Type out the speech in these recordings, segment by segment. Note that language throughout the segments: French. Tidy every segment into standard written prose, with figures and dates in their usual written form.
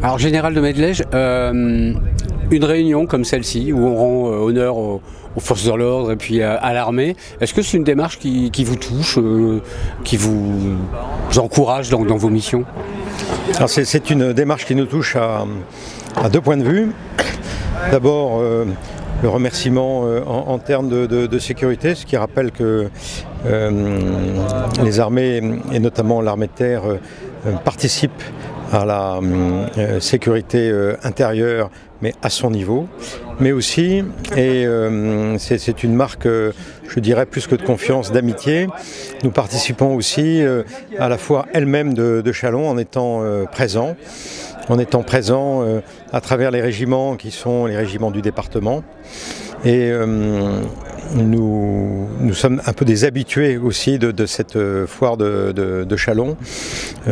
Alors, Général de Medlège, une réunion comme celle-ci, où on rend honneur aux forces de l'ordre et puis à l'armée, est-ce que c'est une démarche qui vous touche, qui vous encourage dans vos missions? Alors c'est une démarche qui nous touche à deux points de vue. D'abord, le remerciement en termes de sécurité, ce qui rappelle que les armées, et notamment l'armée de terre, participent à la sécurité intérieure, mais à son niveau. Mais aussi, et c'est une marque, je dirais, plus que de confiance, d'amitié, nous participons aussi à la foire elle-même de Châlons en étant présents. À travers les régiments qui sont les régiments du département. Et nous sommes un peu des habitués aussi de cette foire de Châlons,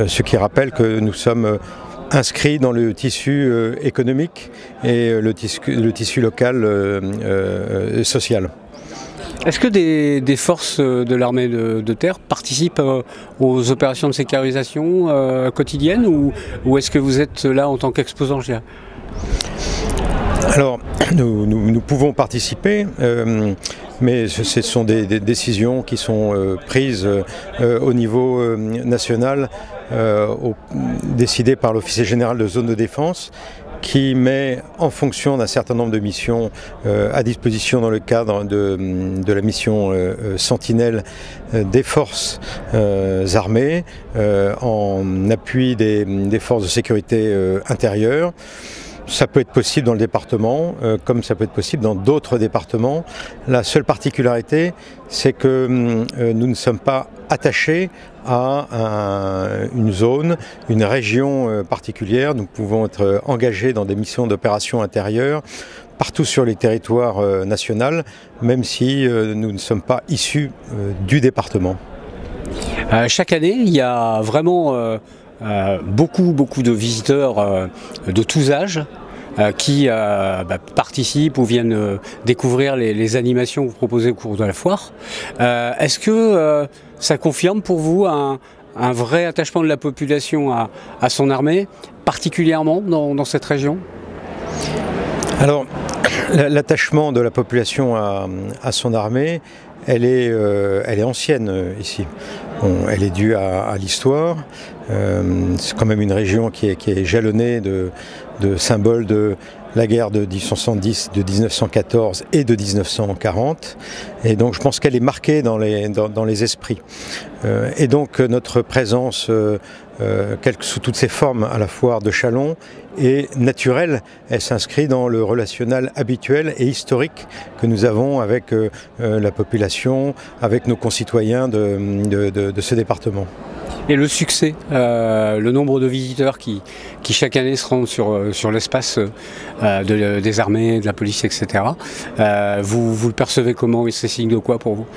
ce qui rappelle que nous sommes inscrits dans le tissu économique et le tissu local social. Est-ce que des forces de l'armée de terre participent aux opérations de sécurisation quotidiennes ou est-ce que vous êtes là en tant qu'exposant? Alors, nous pouvons participer, mais ce sont des décisions qui sont prises au niveau national, décidées par l'officier général de zone de défense, qui met en fonction d'un certain nombre de missions à disposition dans le cadre de la mission Sentinelle des forces armées en appui des forces de sécurité intérieure. Ça peut être possible dans le département, comme ça peut être possible dans d'autres départements. La seule particularité, c'est que nous ne sommes pas attachés à une zone, une région particulière. Nous pouvons être engagés dans des missions d'opération intérieure partout sur les territoires nationaux, même si nous ne sommes pas issus du département. Chaque année, il y a vraiment beaucoup de visiteurs de tous âges qui participent ou viennent découvrir les animations que vous proposez au cours de la foire. Est-ce que ça confirme pour vous un vrai attachement de la population à son armée, particulièrement dans cette région? Alors, l'attachement de la population à son armée, elle est ancienne ici. Elle est due à l'histoire. C'est quand même une région qui est jalonnée de symboles de la guerre de 1870, de 1914 et de 1940. Et donc je pense qu'elle est marquée dans les esprits. Et donc notre présence, sous toutes ses formes à la foire de Châlons, est naturelle. Elle s'inscrit dans le relationnel habituel et historique que nous avons avec la population, avec nos concitoyens de ce département. Et le succès, le nombre de visiteurs qui chaque année se rendent sur l'espace des armées, de la police, etc. Vous le percevez comment et c'est signe de quoi pour vous?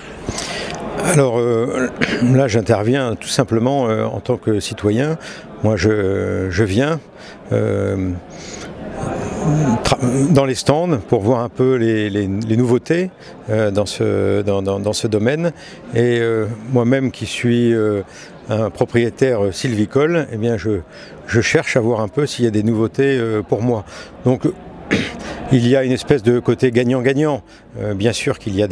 Alors là j'interviens tout simplement en tant que citoyen. Moi je viens dans les stands pour voir un peu les nouveautés dans ce domaine. Et moi-même qui suis un propriétaire sylvicole, eh bien je cherche à voir un peu s'il y a des nouveautés pour moi. Donc il y a une espèce de côté gagnant-gagnant. Bien sûr qu'il y a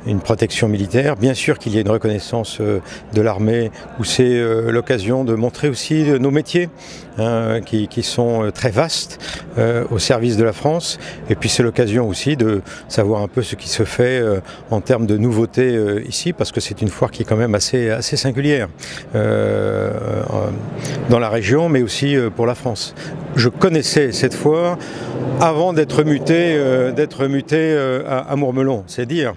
une protection militaire, bien sûr qu'il y a une reconnaissance de l'armée, où c'est l'occasion de montrer aussi nos métiers, qui sont très vastes au service de la France. Et puis c'est l'occasion aussi de savoir un peu ce qui se fait en termes de nouveautés ici, parce que c'est une foire qui est quand même assez singulière dans la région, mais aussi pour la France. Je connaissais cette foire avant d'être muté à Mourmelon, c'est dire.